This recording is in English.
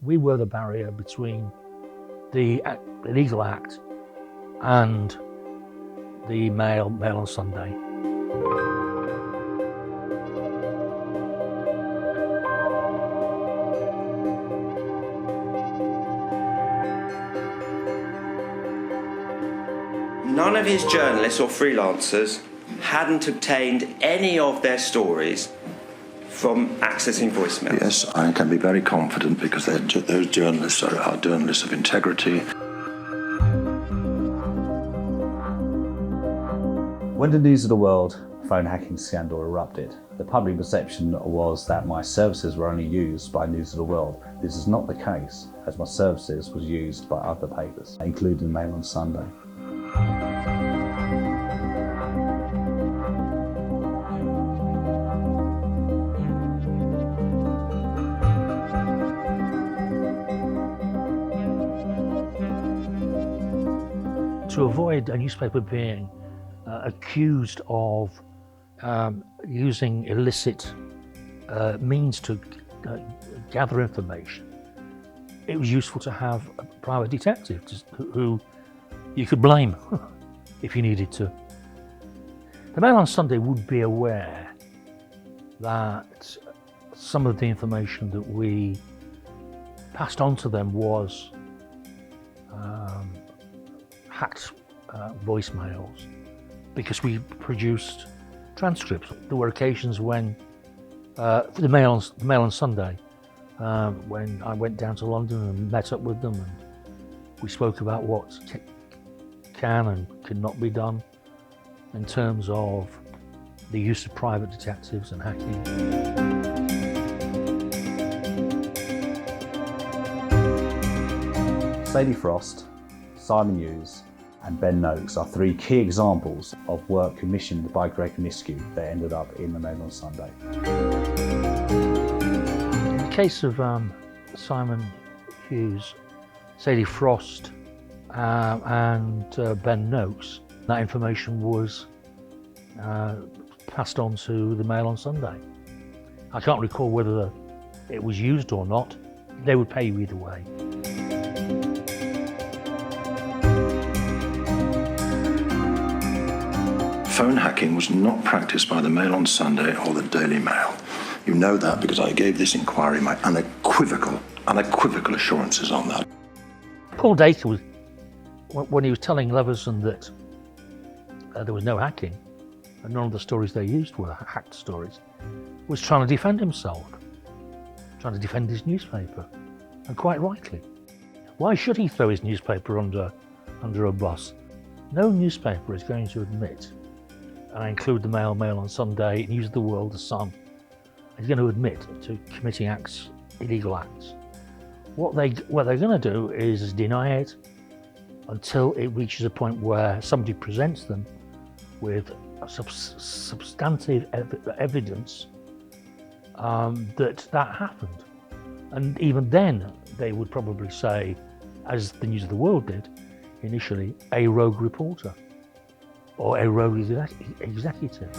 We were the barrier between the illegal act and the Mail on Sunday. None of his journalists or freelancers hadn't obtained any of their stories from accessing voicemails. Yes, I can be very confident because those journalists are journalists of integrity. When the News of the World phone hacking scandal erupted, the public perception was that my services were only used by News of the World. This is not the case, as my services was used by other papers, including Mail on Sunday. To avoid a newspaper being accused of using illicit means to gather information, it was useful to have a private detective who you could blame if you needed to. The Mail on Sunday would be aware that some of the information that we passed on to them was hacked voicemails, because we produced transcripts. There were occasions when, for the Mail on Sunday, when I went down to London and met up with them, and we spoke about what can and cannot be done in terms of the use of private detectives and hacking. Sadie Frost, Simon Hughes and Ben Noakes are three key examples of work commissioned by Greg Miskiw that ended up in the Mail on Sunday. In the case of Simon Hughes, Sadie Frost and Ben Noakes, that information was passed on to the Mail on Sunday. I can't recall whether it was used or not. They would pay you either way. Phone hacking was not practiced by the Mail on Sunday or the Daily Mail. You know that because I gave this inquiry my unequivocal assurances on that. Paul Dacre was, when he was telling Leveson that there was no hacking and none of the stories they used were hacked stories, was trying to defend himself, trying to defend his newspaper, and quite rightly. Why should he throw his newspaper under a bus? No newspaper is going to admit, and I include the Mail on Sunday, News of the World, The Sun, is going to admit to committing illegal acts. What they're going to do is deny it until it reaches a point where somebody presents them with substantive evidence that happened. And even then, they would probably say, as the News of the World did initially, a rogue reporter or a rogue executive.